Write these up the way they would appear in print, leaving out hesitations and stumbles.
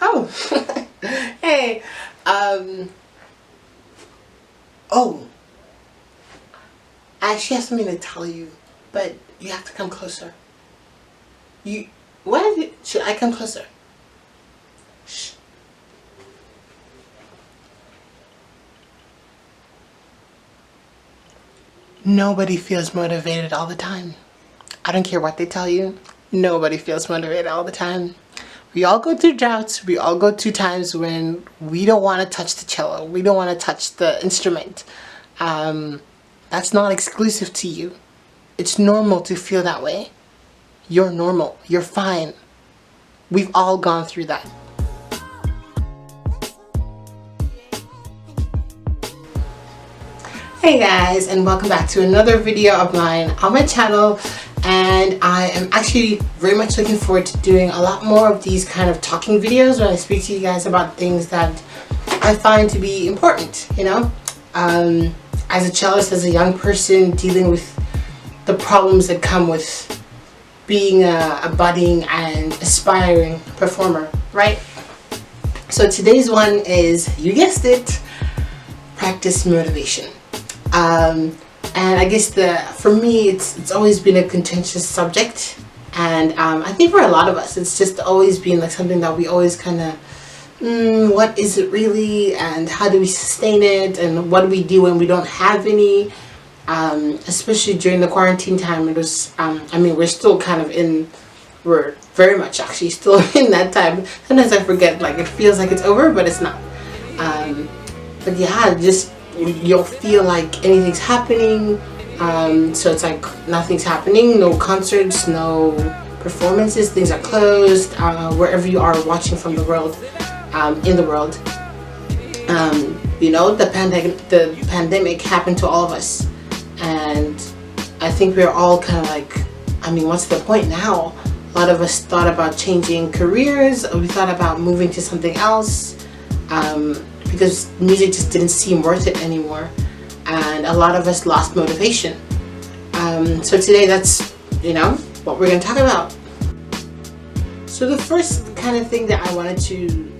Oh, hey, oh, I actually have something to tell you, but you have to come closer. Should I come closer? Shh. Nobody feels motivated all the time. I don't care what they tell you. Nobody feels motivated all the time. We all go through droughts. We all go through times when we don't want to touch the cello. We don't want to touch the instrument. That's not exclusive to you. It's normal to feel that way. You're normal. You're fine. We've all gone through that. Hey guys, and welcome back to another video of mine on my channel. And I am actually very much looking forward to doing a lot more of these kind of talking videos when I speak to you guys about things that I find to be important, you know? As a cellist, as a young person dealing with the problems that come with being a budding and aspiring performer, right? So today's one is, you guessed it, practice motivation. And I guess for me it's always been a contentious subject, and I think for a lot of us it's just always been like something that we always kind of what is it really, and how do we sustain it, and what do we do when we don't have any, especially during the quarantine time. It was I mean, we're still kind of we're very much actually still in that time. Sometimes I forget, like it feels like it's over, but it's not. But yeah, just you'll feel like anything's happening, so it's like nothing's happening, no concerts, no performances, things are closed, wherever you are watching from the world, in the world. You know, the pandemic happened to all of us, and I think we're all kind of like, I mean, what's the point now? A lot of us thought about changing careers, or we thought about moving to something else, because music just didn't seem worth it anymore, and a lot of us lost motivation. So today, that's, you know, what we're going to talk about. So the first kind of thing that I wanted to,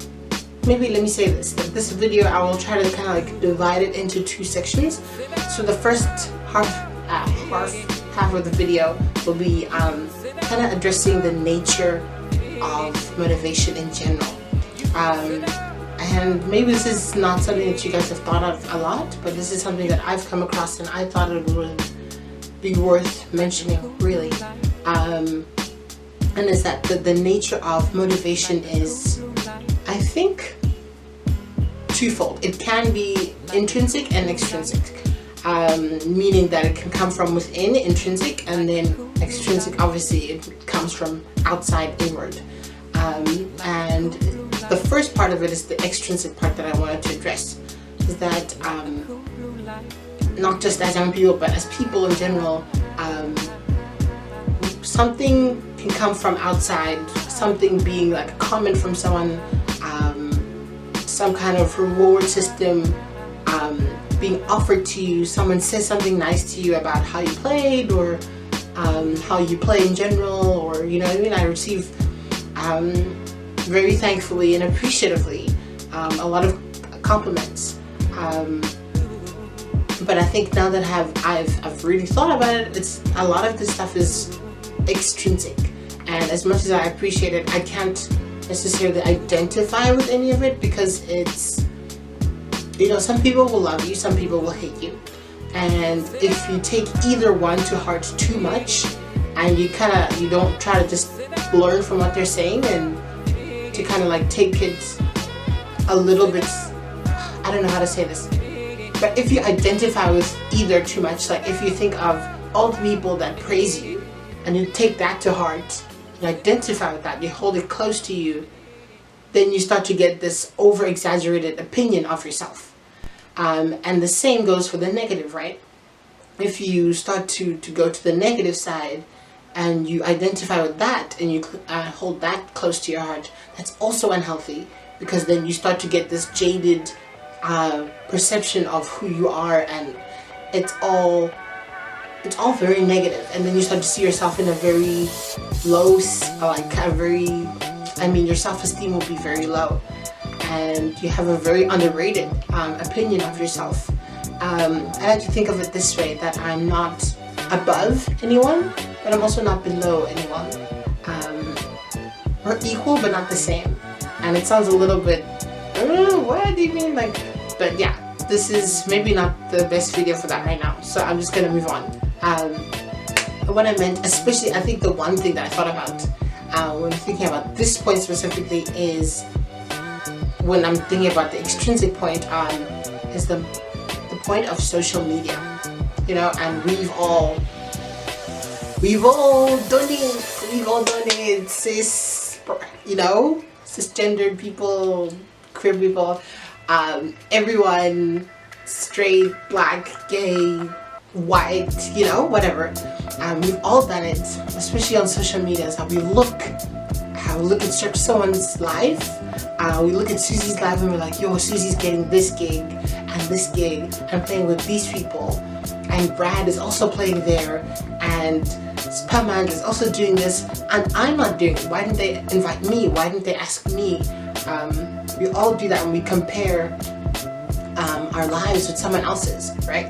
maybe let me say this, that this video I will try to kind of like divide it into two sections. So the first half of the video will be kind of addressing the nature of motivation in general. And maybe this is not something that you guys have thought of a lot, but this is something that I've come across and I thought it would be worth mentioning, really. And is that the nature of motivation is, I think, twofold. It can be intrinsic and extrinsic, meaning that it can come from within, intrinsic, and then extrinsic, obviously, it comes from outside inward. And the first part of it is the extrinsic part that I wanted to address, is that not just as young people, but as people in general, something can come from outside, something being like a comment from someone, some kind of reward system being offered to you. Someone says something nice to you about how you played, or how you play in general, or, you know what I mean? I receive very thankfully and appreciatively a lot of compliments, but I think now that I've really thought about it, it's a lot of this stuff is extrinsic, and as much as I appreciate it, I can't necessarily identify with any of it, because it's, you know, some people will love you, some people will hate you, and if you take either one to heart too much, and you don't try to just learn from what they're saying, and to kind of like take it a little bit, I don't know how to say this, but if you identify with either too much, like if you think of all the people that praise you and you take that to heart, you identify with that, you hold it close to you, then you start to get this over-exaggerated opinion of yourself. And the same goes for the negative, right? If you start to go to the negative side, and you identify with that, and you hold that close to your heart, that's also unhealthy, because then you start to get this jaded perception of who you are, and it's all very negative, and then you start to see yourself in a very low, like a very I mean, your self-esteem will be very low, and you have a very underrated opinion of yourself. I like to think of it this way, that I'm not above anyone, but I'm also not below anyone. We're equal, but not the same. And it sounds a little bit, what do you mean? Like, but yeah, this is maybe not the best video for that right now, so I'm just gonna move on. What I meant, especially, I think the one thing that I thought about when thinking about this point specifically is, when I'm thinking about the extrinsic point, is the point of social media, you know. And we've all donated, cisgendered people, queer people, everyone, straight, black, gay, white, whatever. We've all done it, especially on social media. So we look at someone's life. We look at Susie's life and we're like, yo, Susie's getting this gig and this gig and playing with these people, and Brad is also playing there, and Spamand is also doing this, and I'm not doing it. Why didn't they invite me? Why didn't they ask me? We all do that when we compare our lives with someone else's, right?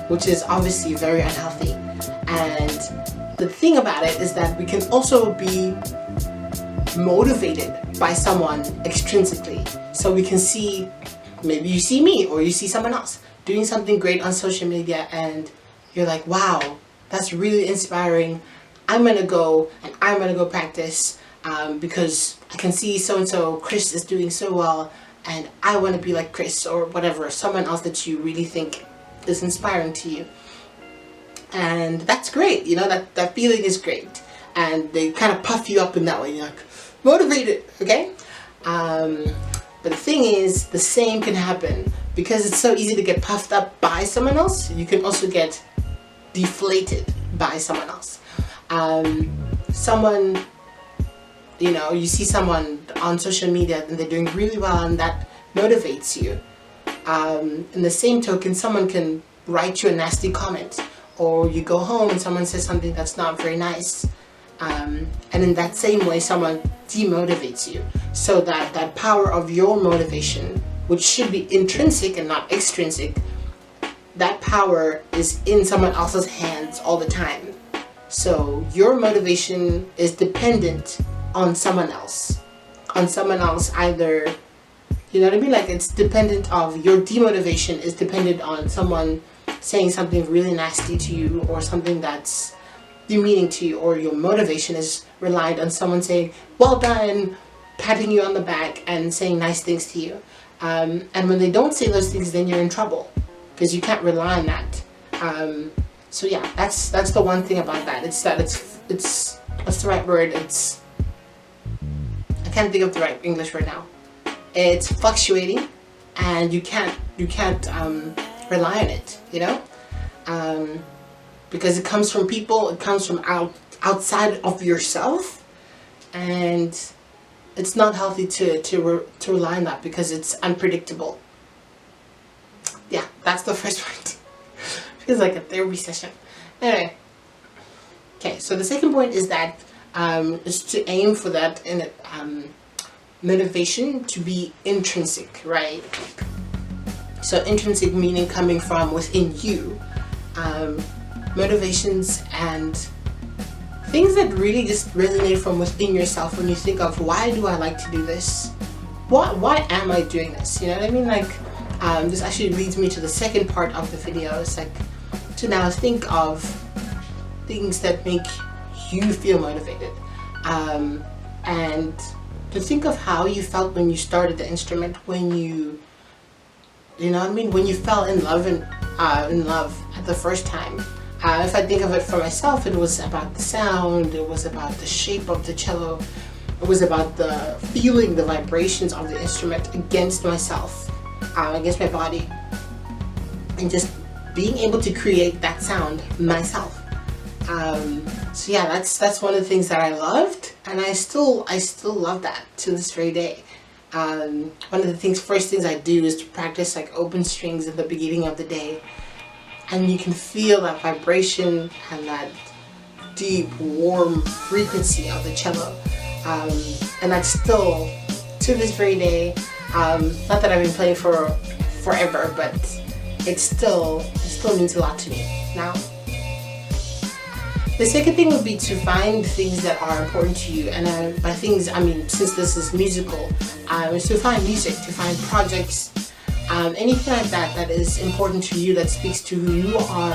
Which is obviously very unhealthy. And the thing about it is that we can also be motivated by someone extrinsically. So we can see, maybe you see me or you see someone else doing something great on social media, and you're like, wow, that's really inspiring. I'm gonna go practice because I can see so-and-so, Chris is doing so well, and I want to be like Chris, or whatever, someone else that you really think is inspiring to you. And that's great, that feeling is great, and they kind of puff you up in that way. You're like motivated, okay? But the thing is, the same can happen, because it's so easy to get puffed up by someone else. You can also get deflated by someone else. You see someone on social media and they're doing really well, and that motivates you. In the same token, someone can write you a nasty comment, or you go home and someone says something that's not very nice, and in that same way someone demotivates you. So that power of your motivation, which should be intrinsic and not extrinsic, that power is in someone else's hands all the time. So your motivation is dependent on someone else. Either, like, it's dependent of, your demotivation is dependent on someone saying something really nasty to you, or something that's demeaning to you, or your motivation is reliant on someone saying, well done, patting you on the back and saying nice things to you. And when they don't say those things, then you're in trouble, because you can't rely on that. So yeah, that's the one thing about that. It's what's the right word? I can't think of the right English word now. It's fluctuating, and you can't rely on it, because it comes from people, it comes from outside of yourself, and it's not healthy to rely on that, because it's unpredictable. Yeah, that's the first point. Feels like a therapy session. Anyway, okay, so the second point is that is to aim for that motivation to be intrinsic, right? So intrinsic meaning coming from within you. Motivations and things that really just resonate from within yourself, when you think of, why do I like to do this? Why am I doing this? You know what I mean? Like, this actually leads me to the second part of the video. It's like to now think of things that make you feel motivated, and to think of how you felt when you started the instrument, when you know what I mean, when you fell in love at the first time. If I think of it for myself, it was about the sound, it was about the shape of the cello, it was about the feeling, the vibrations of the instrument against myself, against my body, and just being able to create that sound myself. So yeah, that's one of the things that I loved, and I still love that to this very day. One of the first things I do is to practice like open strings at the beginning of the day, and you can feel that vibration and that deep, warm frequency of the cello. and that's still, to this very day, not that I've been playing for forever, but it still means a lot to me now. The second thing would be to find things that are important to you, and by things I mean, since this is musical, is to find music, to find projects, anything like that is important to you, that speaks to who you are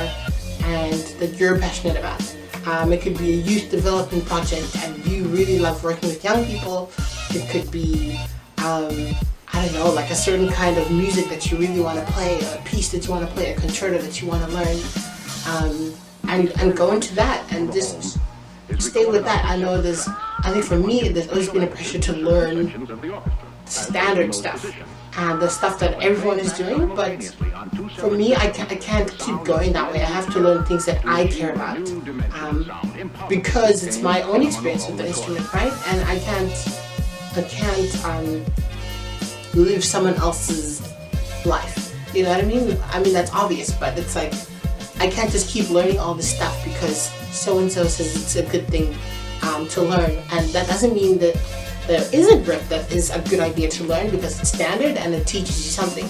and that you're passionate about. It could be a youth development project and you really love working with young people. It could be, I don't know, like a certain kind of music that you really want to play, a piece that you want to play, a concerto that you want to learn, and go into that and just stay with that. I think for me, there's always been a pressure to learn standard stuff and the stuff that everyone is doing, but for me, I can't keep going that way. I have to learn things that I care about, because it's my own experience with the instrument, right? And I can't live someone else's life. You know what I mean? I mean, that's obvious, but it's like, I can't just keep learning all this stuff because so-and-so says it's a good thing to learn. And that doesn't mean that there isn't that is a good idea to learn, because it's standard and it teaches you something.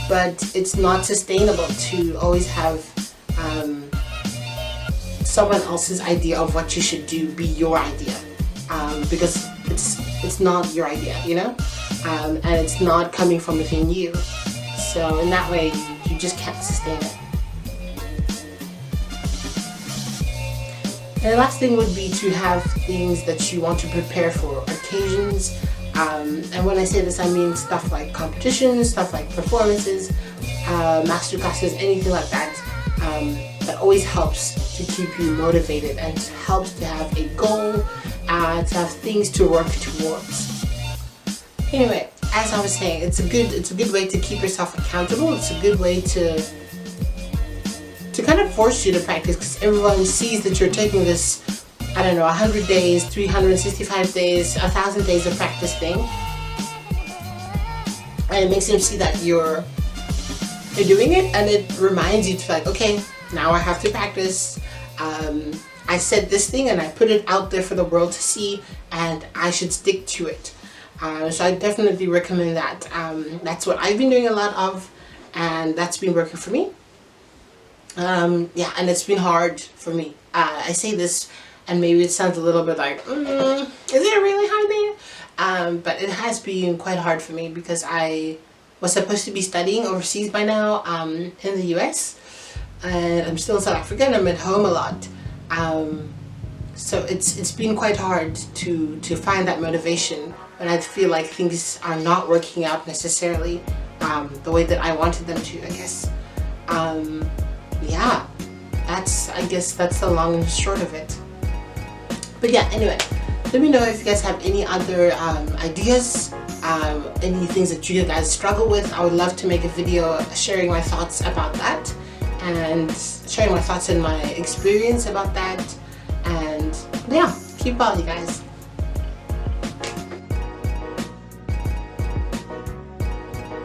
But it's not sustainable to always have someone else's idea of what you should do be your idea, because it's not your idea, you know? And it's not coming from within you. So in that way, you just can't sustain it. And the last thing would be to have things that you want to prepare for, occasions. And when I say this, I mean stuff like competitions, stuff like performances, master classes, anything like that. That always helps to keep you motivated and helps to have a goal, to have things to work towards. Anyway, as I was saying, it's a good way to keep yourself accountable. It's a good way to kind of force you to practice, because everyone sees that you're taking this, I don't know, 100 days, 365 days, 1,000 days of practice thing, and it makes them see that you're doing it, and it reminds you to, like, okay, now I have to practice. I said this thing and I put it out there for the world to see, and I should stick to it. So I definitely recommend that. That's what I've been doing a lot of, and that's been working for me. Yeah, and it's been hard for me. I say this and maybe it sounds a little bit like, is it really hard there? But it has been quite hard for me, because I was supposed to be studying overseas by now, in the US, and I'm still in South Africa and I'm at home a lot. So it's been quite hard to find that motivation when I feel like things are not working out necessarily the way that I wanted them to, I guess. Yeah, I guess that's the long and short of it. But yeah, anyway, let me know if you guys have any other ideas, any things that you guys struggle with. I would love to make a video sharing my thoughts about that, and sharing my thoughts and my experience about that. And yeah, keep well, you guys.